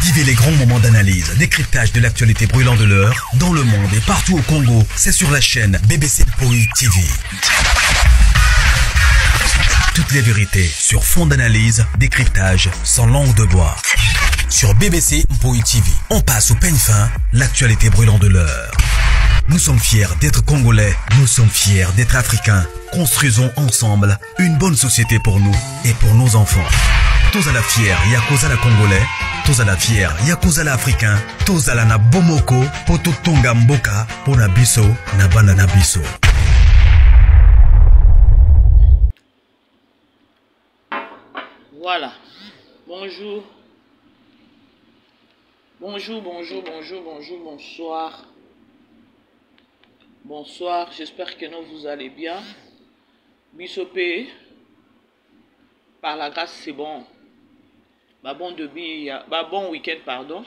Vivez les grands moments d'analyse, décryptage de l'actualité brûlante de l'heure, dans le monde et partout au Congo. C'est sur la chaîne BBC Mpoi TV. Toutes les vérités sur fond d'analyse, décryptage, sans langue de bois. Sur BBC Mpoi TV, on passe au peigne fin, l'actualité brûlante de l'heure. Nous sommes fiers d'être Congolais, nous sommes fiers d'être Africains. Construisons ensemble une bonne société pour nous et pour nos enfants. Tous à la fière, Yakozala Congolais. Tous à la fière, Yakozala Africain. Tous à la na Bomoko, Poto Tonga Mboka, Pona Biso, Nabana Nabiso. Voilà. Bonjour. Bonjour, bonsoir. Bonsoir, j'espère que vous allez bien. Bisopé, par la grâce, c'est bon. Bon week-end, pardon.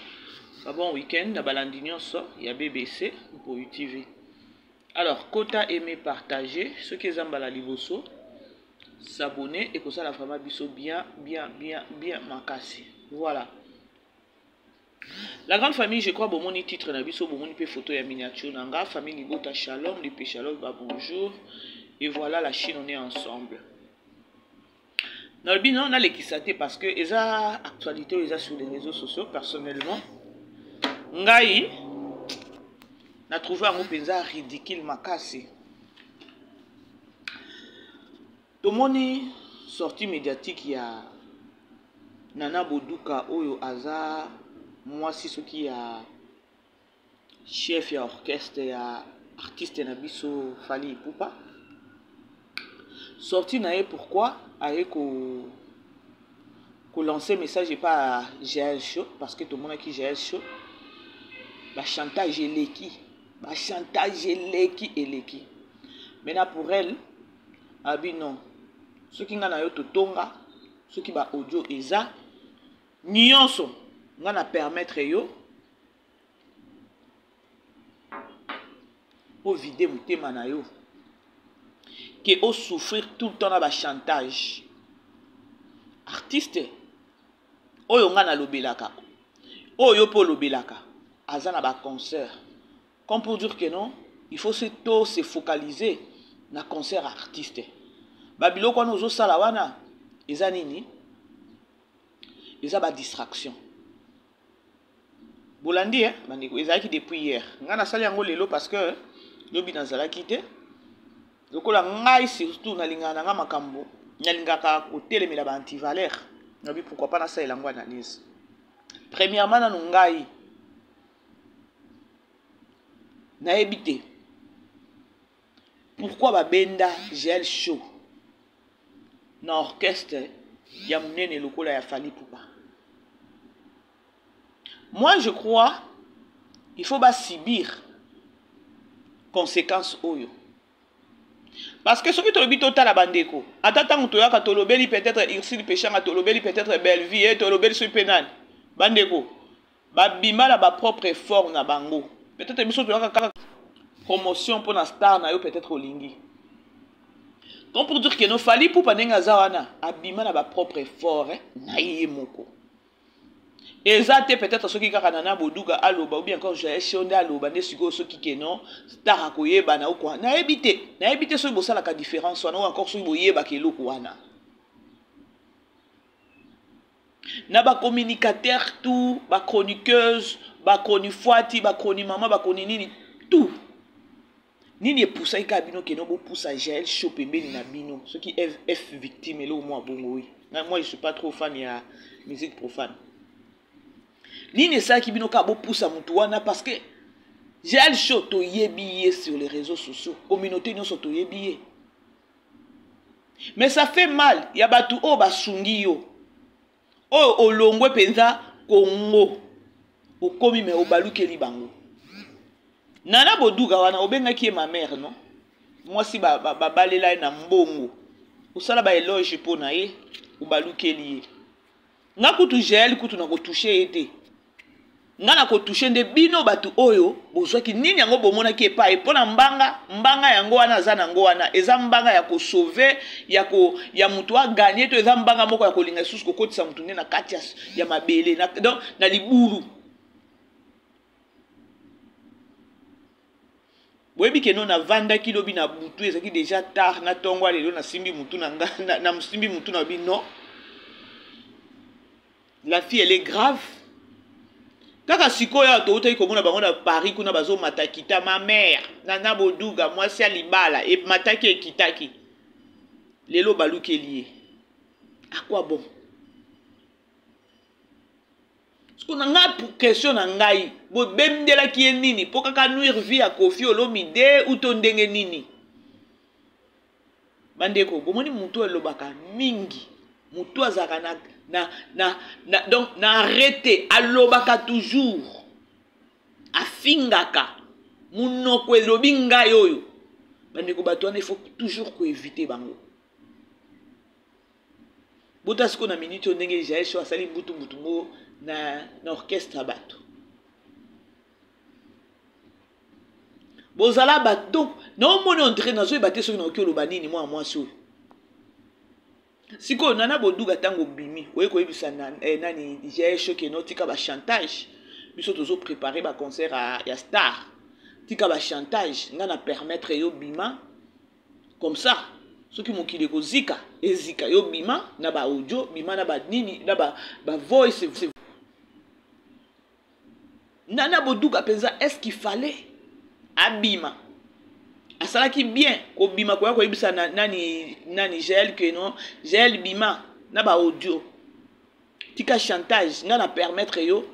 Bon week-end, il y a BBC pour UTV. Alors, quota aimer, partager. Ceux qui aiment la livoso, s'abonner et que ça la femme biso bien makasi. Voilà. La grande famille, je crois, bon mon titre na biso, bon mon photo et miniature nanga, famille Libota Shalom, depuis Shalom, bonjour. Et voilà, la Chine, on est ensemble. Dans le bilan, on a les kisaté parce que les actualités, les sur les réseaux sociaux, personnellement, Ngai n'a trouvé un mot ridicule makasi. Tout le monde sortie médiatique, il y a Nana Boduka, Oyo Aza, moi si ce qui a chef et orchestre et artiste Nabiso Fali Poupa. Sorti naé pourquoi avec qu'on lancer message et pas GL Show parce que tout le monde qui GL Show ba chantage leki maintenant pour elle abi non ceux qui ngana yo totonga ceux qui ba audio eza nyonso ngana permettre yo pour vider mutema na yo que au souffrir tout le temps dans le chantage. Artiste, oyo nga na lobelaka, oyo po lobelaka, azana ba concert. Comme pour dire que non, il faut se focaliser na concert artiste. Babilo kwa nozo sala wana, eza nini? Eza ba distraction. Bolandi bandeko, eza ki depuis hier. Nga na sali yango lelo parce que lobi nazala kité. Lokola ngai surtout nalingana nga makambo nalingaka kotelemela ba antivaleur nabi pourquoi pas na ça elango analyse. Premièrement na ngai na ebité pourquoi ba benda GL Show na orchestre ya munene lokola ya Fali Poupa. Moi je crois il faut ba subir conséquences oyo. Parce que ce qui te dit total à bandeko, attends to yaka to lobeli peut-être Irsil Péchanga to lobeli peut-être Belleville et to lobeli sur pénal. Bandeko, ba bima la ba propre effort na bango. Peut-être biso to yaka promotion pour na star na yo peut-être olingi. Donc pour dire que no Fali Poupa nenga zawana, abima na ba propre effort na yé moko. Ezate peut-être ceux qui kakanana boduga aloba ou bien encore j'ai shonda aloba ne siko ceux qui kenon star akoyeba na okwa na ebité ceux bossa la différence soit encore ceux boyeba ke loko wana na ba communicateur tout ba chroniqueuse ba chronifuati ba chroni maman ba chroni nini tout nini poussa ikabino kenon bo poussa GL Show pembeni na bino ceux qui F victime là au moins bongo oui moi je suis pas trop fan ya musique profane. Nini ça qui bino ka bo poussa mutu wana parce que GL Show to yebiye sur les réseaux sociaux communauté non so to yebiye mais ça fait mal ya batu o basungi yo o olongwe penza Congo o komi me o balukeli bango Nana Boduga wana obenga ki ma mère non moi si balela na mbongo osala ba éloge po na ye o balukeli ye nga kutu GL kutu na ko toucher été ngana ko toucher nde bino batu oyo bozwa ki nini yango bomona ki epai pona mbanga yango wana za nango wana eza mbanga ya ko sauver ya mutu a gagner to eza mbanga moko ya kolinga susu ko kotisa mutu nde na kati ya mabele donc na libulu boyebi ke no na vanda kilobi na butu ezaki déjà tard na tongwa lelo na simbi mutu na simbi mutu na bino. La fille elle est grave. Kaka sikoya to utai komona bango na Paris kuna bazo matakita ma mère Nana Boduga moi c'est libala et mataki ekitaki lelo baluki lié. À quoi bon? Ce qu'on a pour question na ngai bo bemdela ki nini po kaka nuire vie à Kofi Olomide ou to ndenge nini bandeko bomoni mutu elobaka mingi mutu azaka donc na arrêté alobaka toujours afingaka munoko elobi ngai oyo bandeko bato wana il faut toujours ko éviter bango bota siko na minute ndenge jaye so asali mbutu mo na orchestre bato bozala bato donc non moni entrer na zo ebate so na okoloba nini moi so siko Nana Boduga tango bimi oye ko yebisa nani j'ai choqué no tika ba chantage biso tozo préparer ba concert ya star tika ba chantage ngana permettre yo bima comme ça ceux qui mokile ko zika ezika yo bima na ba audio bima na ba nini na ba voice. Nana Boduga penza est-ce qu'il fallait abima asalaki bien ko bima ko yako yebisa nani gel que non gel bima na ba audio tika chantage ngana permettre yo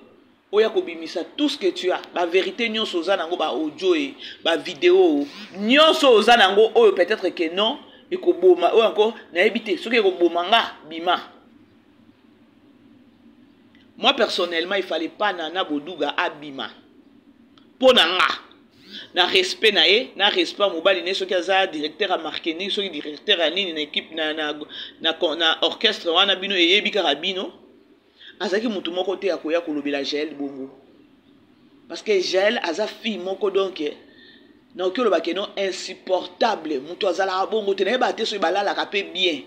oya ko bimisa tout ce que tu as ba vérité nyonso za nango ba audio et ba vidéo nyonso za nango oyo peut-être que non et ko boma o encore na ebité ce que ko bomanga bima. Moi personnellement il fallait pas Nana Boduga abima ponanga na respect na respect mobile ne soki aza directeur à marketing soki directeur à nini na équipe na orchestre wana bino eyebi kaka bino azaki mutu moko te akoya kolobela Jaël bongo parce que Jaël aza fille moko donc na okoloba ke non insupportable mutu azala bongo te na yeba te so balala ka pe bien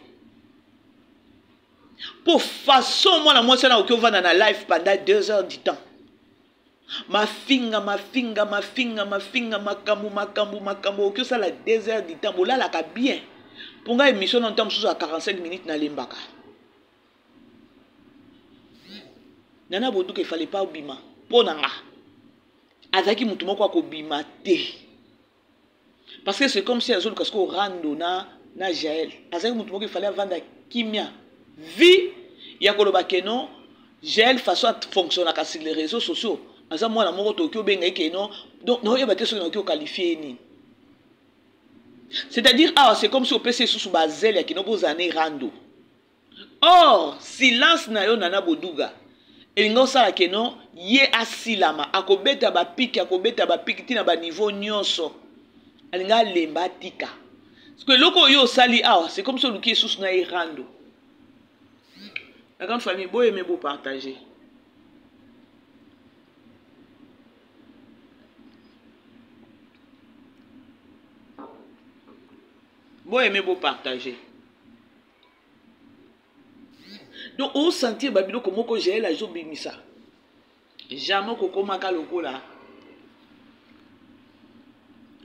pour façon moi na moi ça na okovana na live pendant 2 heures du temps mafinga makambo okyo ça la 2 heures du temps bolala ka bien pour nga émission en temps à 45 minutes na lembaka. Nana Boduga il fallait pas obima ponanga azaki mutu moko ko bima te parce que c'est comme si azol kasko rando na Jaël azaki mutu moko il fallait vendre kimia vie ya koloba keno Jaël façon à fonctionner sur les réseaux sociaux. Asa mwana moko tokyo benga ke non donc no yeba te so na ko qualifier ni c'est-à-dire c'est comme si au PC sous bazel ya kino bozane rando or silence na yo Nana Boduga elinga osala ke non ye asilama akobeta ba piki tina ba niveau nyonso alinga lemba tika parce que loko yo sali c'est comme si luki sous na rando. La grande famille beau aimer beau partager. Beau aimer beau partager. Donc on sentit babilo comme ko j'ai la job bimisa. Jamais ko komaka lokola.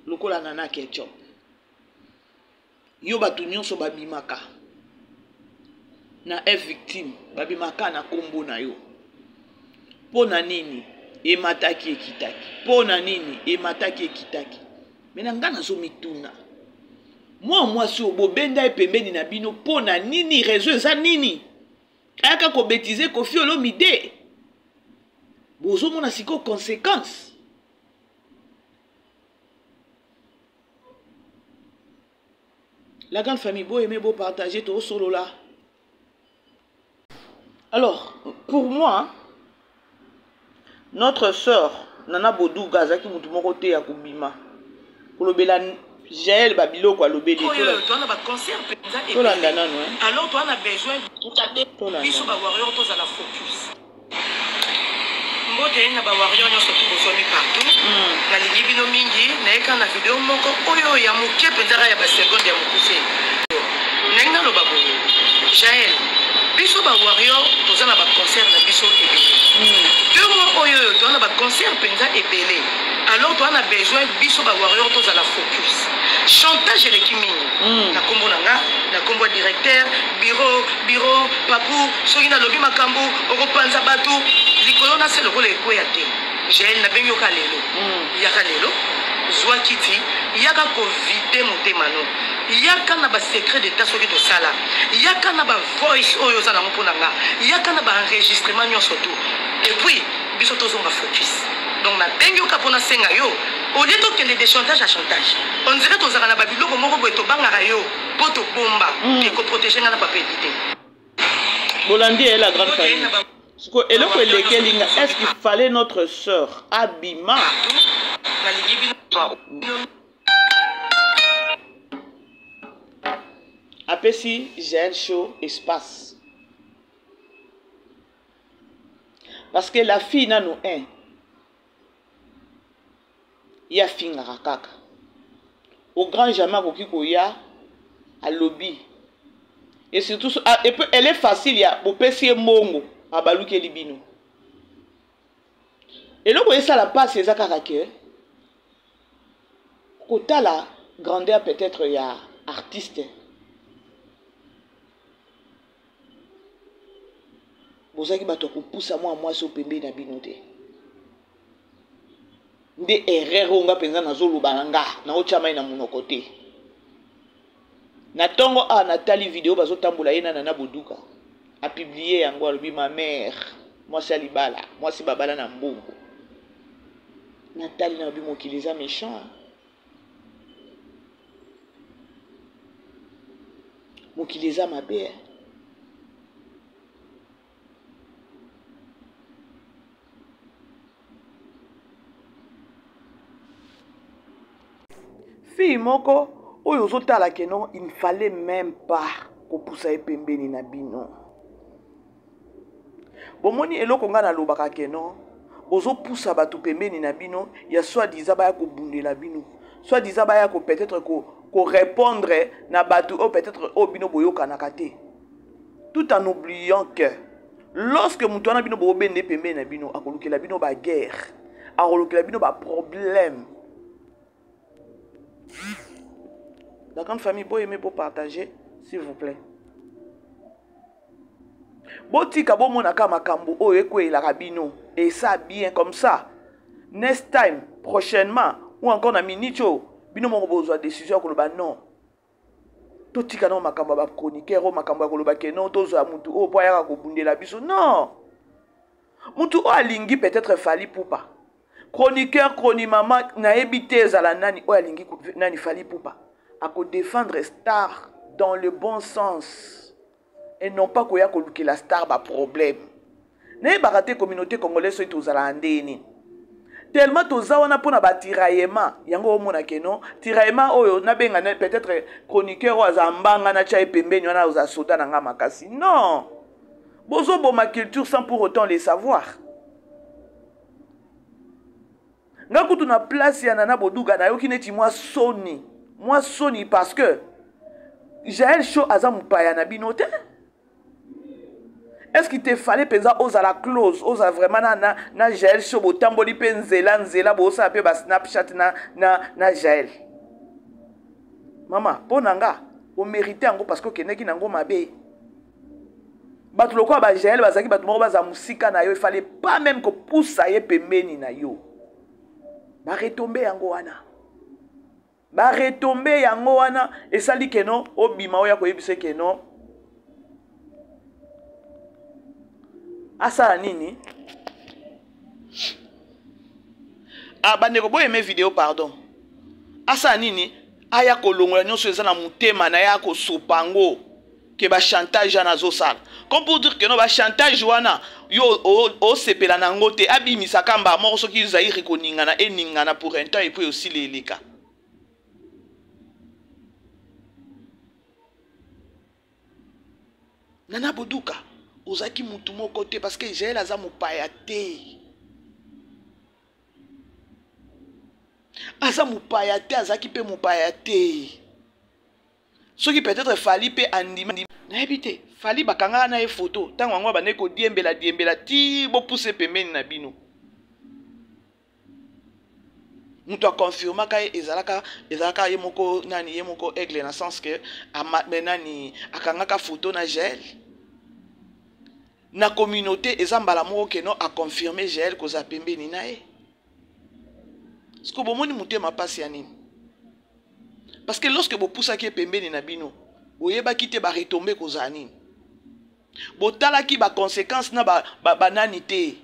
Lokola nana ketchup. Yo batu nyonso babimaka. Na victime babimaka na kombo na yo. Pona nini emataki ekitaki. Pona nini emataki ekitaki. Mena ngana zo mituna. Moi si obobenda epembeni na bino pona nini réseau za nini. Aka ko bêtiser Kofi Olomide. Bozo mona siko conséquence. La grande famille beau aimer beau partager tout solo là. Alors, pour moi, notre sœur Nana Boduga zaki mutu moko te ya kubima. Kolobela Jaël Babilo kwa lobeli. Tu as un concert alors tu as besoin de biso ba warrior tous à la focus. bote na ba warrior nyo surtout bosomi partout na lingi bino mingi na eka na video moko oyo ya muke pendara ya ba seconde ya mukuse nenga lo babo Jaël biso ba warrior toza na ba concert na biso ebele 2 mois oyo to na ba concert penza ebele alors toi on a besoin biso ba warrior toza la focus chantage les kimini na kombo nanga na kombo directeur bureau papu soki na lobi makambo okopanza batu likolo na selo kole ko ya te Jaël na benyo ka lelo yaka lelo zwa kiti yaka ko vite motema no yaka na ba secret d'état soki to sala yaka na ba voice oyo za na mpona nga yaka na ba enregistrement nyonso tout et puis biso tozo nga focus donc na benyo ka pona senga yo au lieu de des chantage à chantage on dirait to zaka na ba biloko moko boye to bangaka yo po to bomba et ko protéger nga na pa pédité Bolandi est la grande famille. Est-ce qu'il fallait notre sœur Abima apesi Jaël Show espace parce que la fille n'a nous un ya fingaka kaka au grand jamais kokiko ya à lobby et surtout et puis elle est facile ya bopesi mongo abaluki libino et donc ça la passe c'est kaka ke kota la grandeur peut-être ya artiste bozaki bato kopusa moi so pembe na bino te nde erreur onga penza nazoloba nanga na ochama ina munoko te na tongo a natali vidéo bazotambola yena na boduka a publié yango alobi ma mère moi c'est libala moi c'est babala na mbongo natali na bi mokiliza méchant mokiliza mabe fille moko oyo zotala ke non il ne fallait même pas kopusa epembeni na bino bomoni eloko nga nalobaka ke non bozopusa bato pembeni na bino ya soi-disant baya kobundela bino soi-disant baya ko peut-être ko répondre na bato o peut-être o bino boyokanaka te tout en oubliant que lorsque mutu wana bino bobende pembeni na bino akolukela bino ba guerre akolukela bino ba problème. La grande famille, vous aimez pour partager, s'il vous plaît. Botika bo monaka makambo o ekwe la rabino et ça bien comme ça. Next time, prochainement ou encore na minicho, bino mo besoin décision ko ba non. Totika no makambo ba chroniqueur o makambo ko ba ke non tozo mutu o po ya ko bundela biso non. Mutu o alingi peut-être fali poupa. Chroniqueur chronimama na ebité za la nani o alingi nani fali poupa. À défendre star dans le bon sens et non pas que la star ba problème. N'est pas raté communauté congolaise soit aux alandeni. Tellement aux awana pour na batiraillement yango mona keno tiraillement oyo na benga peut-être chroniqueur wa zambanga na cha epembeni wana aux soda na makasi. Non. Bozo bo ma culture sans pour autant les savoir. Ngakutu na place ya nana boduga na yoki neti moi soni. Moi soni parce que Jaël Show azam paya na binote. Est-ce qu'il te fallait pensa osa la close osa vraiment na Jaël Show botamboli nzela bo sa pe ba Snapchat na Jaël. Maman, ponanga, o mérité ngo parce que keneki nango mabe. Batu lokwa ba Jaël bazaki batu moko baza musika na yo, il fallait pas même que poussa ye pembeni na yo. Ba retomber yango wana. Ba retomber yango wana esali keno obima oya ko yebise keno asa nini bandeko bo aimer vidéo pardon asa nini aya ko longola nyonso eza na mutema na ya ko sopango ke ba chantage na zo sala comme pour dire que no ba chantage wana yo o sepela na ngote abimisa kamba moko soki zairi ko ningana eningana pour un temps et puis aussi lelika. Nana boduka ozaki mutu moko te parce que Jaël aza mopaya te aza mopaya te azaki mpe mopaya te soki peut-être fali mpe andima nayebi te fali bakangaka na ye photo ntango yango bandeki kodiembela ti bopuse pembeni na bino mutu akonfirmaka ye ezalaka ye moko nani ye moko aigle na sens que nani akangaka photo na gel na communauté eza mbala moko keno akonfirme gel koza pembeni na ye siko bomoni motema pasi ya nini parce que lorsque bopusaki ye pembeni na bino boyebaki te baretombe kozala nini botalaki baconséquence na banani te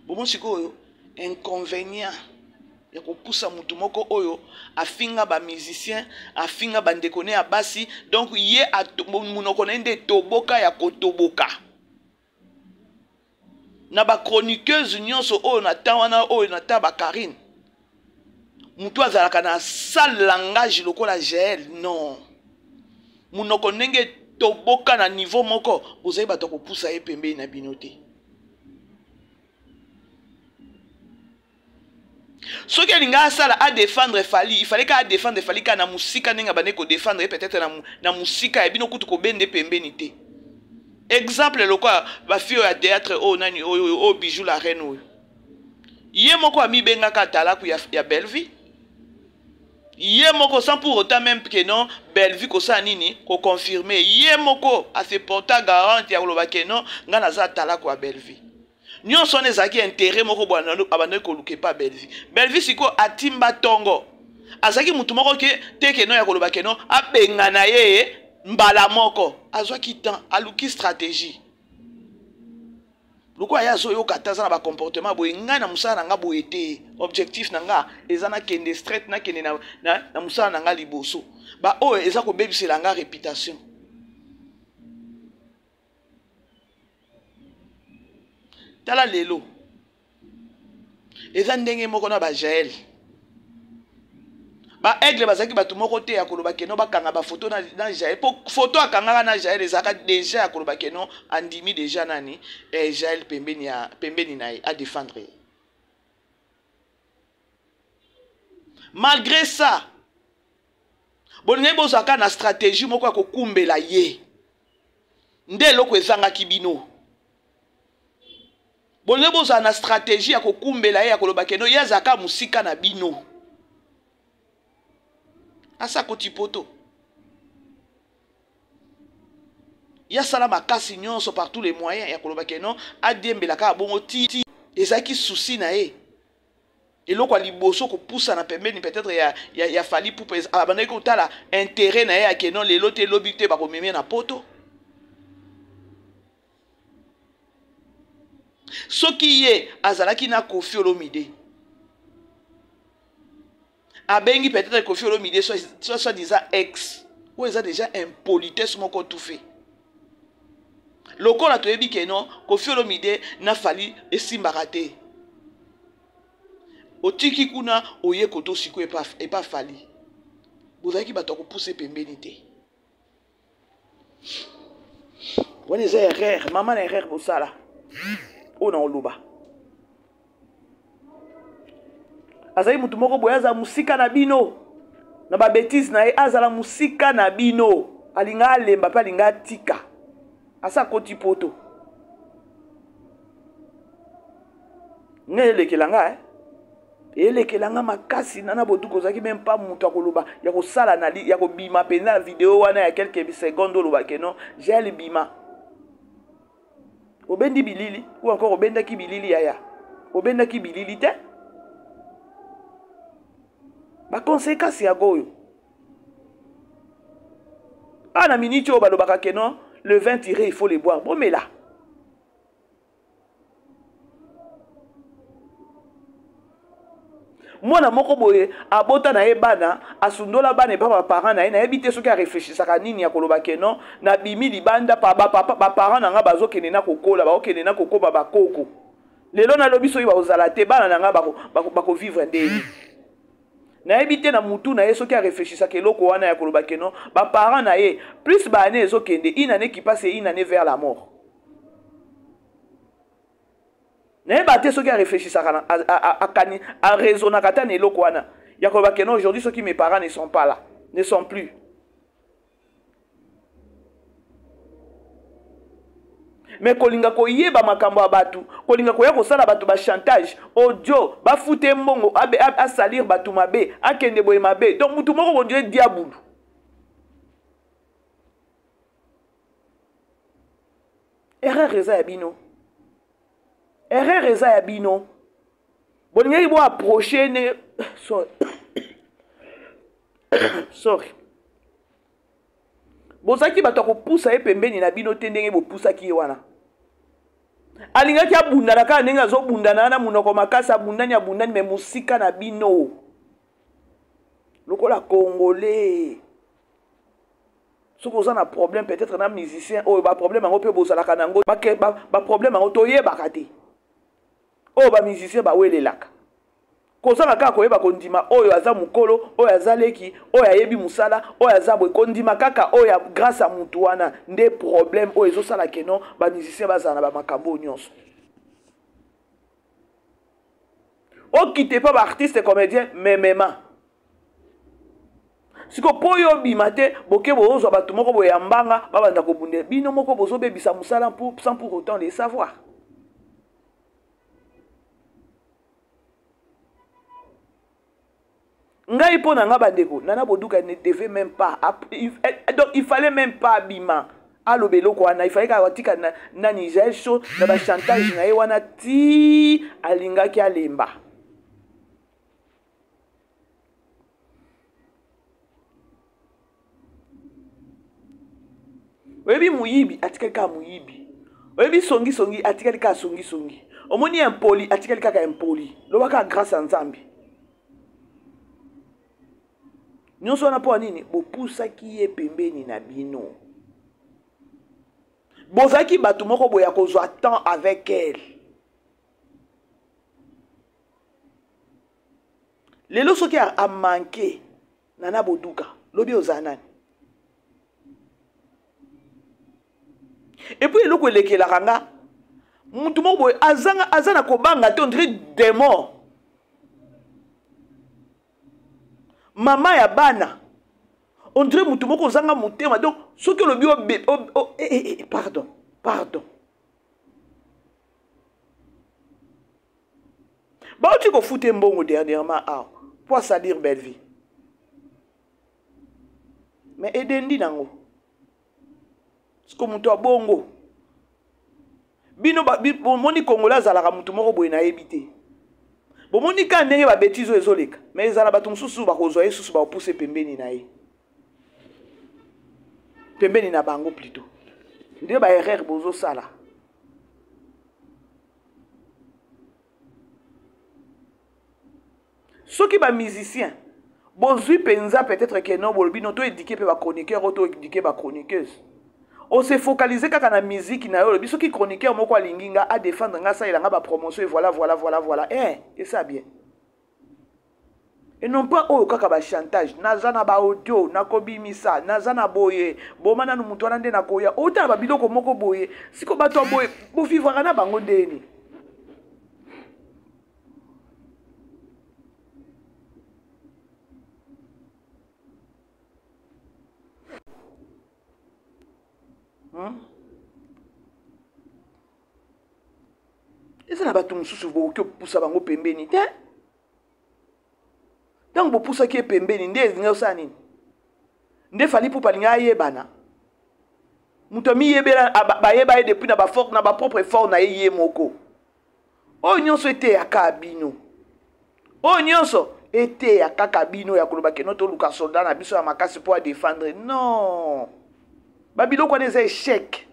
bomoni sikoyo inconvénient ya kopusa mutu moko oyo afinga bamusicien afinga bandeko ne ya basi donc ye munoko na ye nde toboka ya kotoboka na bachroniqueuse nyonso oyo na temps wana oyo na temps bakarine mutu azalaka na sale langage lokola gel non munoko ndenge toboka na niveau moko bozali bato kopusa ye pembeni na bino te soki alinga asala a défendre fali il fallait ka défendre fali ka na musika ndenge bane ko défendre peut-être na musika ya bino kutu ko bende pembeni te exemple lokola ba fille ya théâtre o nani o bijou la reine oyo ye moko ami bengaka talaku ya Belleville ye moko sans pour autant même que non Belleville ko sa nini ko confirmer ye moko a se porta garantie ya koloba ke non nga naza talaku ya Belleville nyonso wana ezalaki intérêt moko bwana abandaki koluke pa Belleville siko atimba tongo azalaki mutu moko te ke no ya koloba ke no abenga na ye mbala moko azwaki temps aluki stratégie loko aya azoyoka ata aza na bacomportement boye ngai na mosala na nga boye te objectif na nga eza nakende straight nakende na mosala na nga liboso baoyo eza kobebisela nga réputation tala lelo eza ndenge moko na bajael aigle bazaki bato moko te ya koloba keno bakanga bafoto na jael po foto akangaka na jael ezaka déjà ya koloba keno andimi déjà nani jael pembeni na ye a défendre ye malgré ça bolingai bozwaka na stratégie moko ya kokumbela ye nde eloko ezangaki bino bolingai bozwa na stratégie ya kokumbela ye ya koloba keno ye azaka musika na bino asa koti poto ya sala makasi nyonso par tous les moyens ya koloba keno adiembelaka bongo ti ezaki souci na ye eloko liboso ko poussa na pembeni peut-être ya fali pour abandaki kotala intérêt na ye ya keno lelo te lobi te bakomemia na poto soki ye azalaki na Koffi Olomide abengi peut-être Koffi Olomide soit disant ex ou eza déjà impolitesse moko tout fait lokola toyebi ke non Koffi Olomide na fali esimbaka te otiki kuna oye koto siko epa fali bozalaki bato kopousse pembeni te wana eza erreur mama na erreur bosala ona oluba azali mutu moko boye aza musika na bino na ba bêtise na ye azala musika na bino alinga alemba pe alinga atika asa koti poto nge elekelanga elekelanga makasi nana botuko zaki même pas mutu akoloba ya kosala na ya kobima pena video wana ya quelques secondes oloba ke non j'ai le bima obendi bilili ou encore obendaki bilili yaya obendaki bilili te ba conséquence ya goyo ana minute o balobaka ke non le vin tiré il faut le boire bon mais là mwana moko boye abota na ye bana asundola bana pa parents na ye na yebite soki a réfléchissaka nini ya koloba ke non na bimi libanda pa ba parents na nga bazokende na kokola bakokende na kokoba bakoko lelo na lobi soki bazala te bana na nga bako vivre ndeni na yebite na mutu na ye soki a réfléchissaka eloko wana ya koloba ke non ba parents na ye plus ba année ezokende une année qui passe et une année vers la mort Ne ba te soki a réfléchissaka a raisonnaka ta na eloko wana ya koloba ke non aujourd'hui ceux qui mes parents ne sont pas là, ne sont plus. Mais kolinga koyeba makambo ya batu, kolinga koya kosala batu ba chantage, audio, ba fute mbongo, a salir batu mabe, a kende boye mabe. Donc mutu moko on dirait diabulu. Erreur eza ya bino. Erreur eza ya bino. Bolinga bo approcher ne sorry. Sorry. Bozaki bato ko poussa e pembeni na bino tendenge bo poussa ki wana. Alinga ki abundana ka ndenge zo bundana na munoko makasa bundani abundani me musika na bino. Lokola congolais. Soko za na problème peut-être na musicien o ba problème ngo pe bozala kanango ba problème ngo toyeba kati. O ba musicien ba welelaka. Kozanga kaka koyeba kondima oyo aza mukolo oyo aza leki oyo ayebi musala oyo aza boye kondima kaka oyo grâce à mutu wana nde problème oyo ezosala keno ba musicien bazala na ba makambo nyonso. Okite pa ba artiste comédien memema. Siko poyo bimate boke bozwa batu moko boye yambanga babanda ko bunde bino moko bozo bebisa musala sans pour autant les savoir. Ngai po na nga bandeko Nana Boduka ne devait même pas donc il fallait même pas bima alobelo ko wana il fallait ka watika na Niger show na ba chantage na ye wana ti alinga ki alemba. Webi muyibi atikali ka muyibi. Webi songi songi atikali ka songi songi. Omoni impoli atikali ka impoli. Lobaka grâce à Nzambi. Nyonso wana po nini bopusa ki ye pembeni na bino. Bozaki batu moko boya kozwa temps avec elle. Lelo soki a manqué Nana Boduka lobi ozanani. Et puis eloko elekela kanga mutu moko boye azana kobanga te on dirait démon. Mama ya bana on dirait mutu moko zanga mutema donc ce que le bio pardon ba tu ko fouter mbongo dernièrement pour salir belle vie mais edendi nango ce que mutu abongo bino moni congolais zalaka mutu moko boye na ebité. Bon, moni ka ndenge ba bêtise ezoleka mais ezala batu mususu ba kozwa yesusu ba pousser pembeni na ye. Pembeni na bango plutôt. Nde ba erreur bozo sala. Soki ba musicien bozui penza peut-être que non bolbi non to éduquer pe ba chroniqueur auto éduquer ba chroniqueuse. On s'est focalisé kaka na musique na yo biso ki chroniqueur moko alinginga a défendre nga ça il nga ba promotion et voilà et ça bien. Et non pas oh kaka ba chantage naza na ba audio na kobimisa naza na boye bomana no mutu wana nde na koya ota ba biloko moko boye siko bato boye bo vivre na bango ndeni. Eza na batu mususu boke poussa bango pembeni te. Donc bo poussa ki pembeni nde ezinga osana nini? Nde fali pou palinga yebana. Muto mi yebela ba yeba ye depuis na ba fort na ba propre effort na ye moko. O nyonso ete ya kabino. O nyonso ete ya kakabino ya koloba ke noto luka soldat na biso ya makasi pour défendre. Non. Babiloko wana eza échec.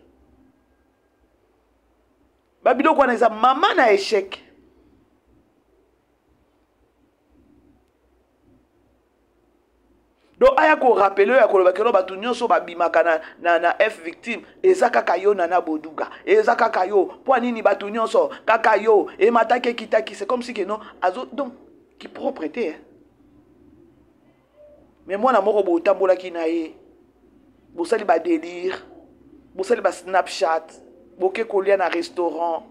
Babiloko wana eza mama na échec. Donc aya ko rappeler ya koloba kelo batu nyonso babimaka na F victime eza kaka yo Nana Boduka. Eza kaka yo po nini batu nyonso kaka yo e matake kitaki c'est comme si que non azo donc qui propreté hein. Mais moi na moko bo tambola ki na ye. Bosali ba délire, bosali ba Snapchat, boke kolia na restaurant,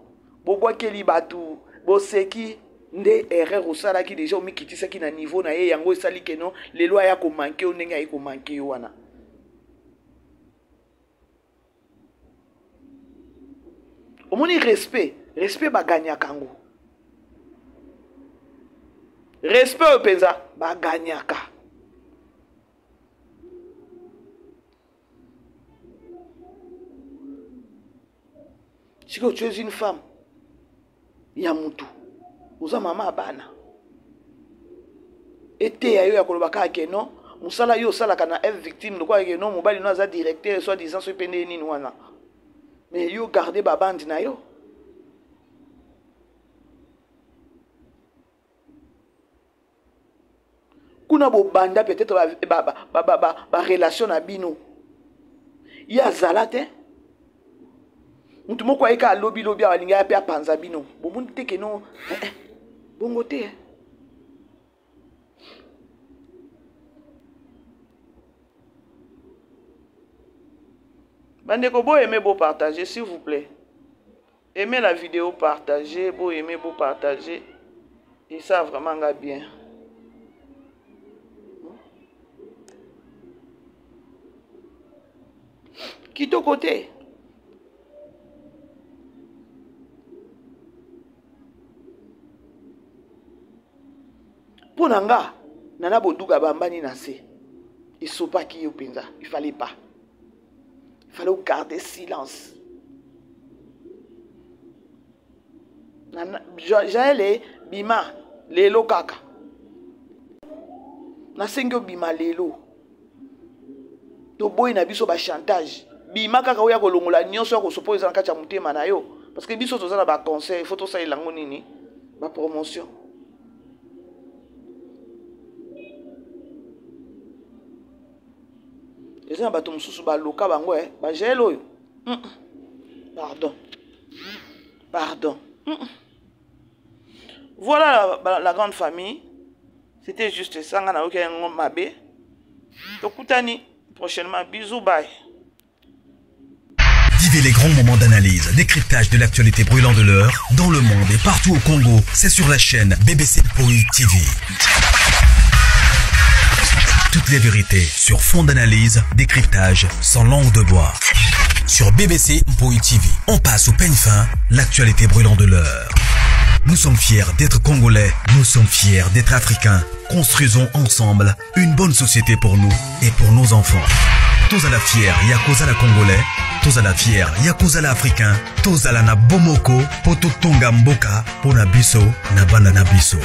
bobwakeli bato boseki nde erreur osalaki déjà omikitisaki na niveau na ye yango esali keno lelo aya komanke yo ndenge ayi komanke yo wana. Omoni respect baganyaka ngo. Respect openza baganyaka. Si tu es une femme, ya mutu, uza mama abana. Ete ya yo ya kolobaka ke non, musala yo sala kana F victime, lokwa ke non mobali no aza directeur soit disant so pende nini wana. Mais yo garder ba bande na yo. Kuna bo banda peut-être ba relation na bino. Ya zalate. Mutu moko ayika lobi awalinga ya pe apanza bino. Bomundi teke no bongo te. Bandeko, beau aimer, beau partager, s'il vous plaît. Aimez la vidéo, partagez, beau aimer, beau partager. Et ça vraiment va bien. Quitte au côté. Pour Nanga, Nana Boduga Bambani Nase. Il ne faut pas qu'il y ait penza. Il ne fallait pas. Il fallait garder silence. Jaël Bima, Lelo Kaka. Nasengyo Bima Lelo. To boy na biso ba chantage. Bima Kaka oya kolongola nyonso ya kosopoza na kati ya mutema na yo. Parce que biso tozana ba conseil, faut to sa ilango nini, ba promotion. Les gens bato mususu ba loka bango ba gel oyo. Pardon. Voilà la grande famille. C'était juste ça ngana oké ngomabé. Tokutani prochainement, bisous, bye. Vivez les grands moments d'analyse, décryptage de l'actualité brûlante de l'heure, dans le monde et partout au Congo. C'est sur la chaîne BBC Mpoi TV. Toutes les vérités sur fond d'analyse, décryptage sans langue de bois. Sur BBC Mpoi TV, on passe au peigne fin l'actualité brûlante de l'heure. Nous sommes fiers d'être Congolais, nous sommes fiers d'être Africains. Construisons ensemble une bonne société pour nous et pour nos enfants. Tous à la fière, Yakoza la Congolais. Tous à la fière, Yakoza la Africain. Tous à la na Bomoko, Poto Tonga Mboka, Pona Biso, Nabana Nabiso.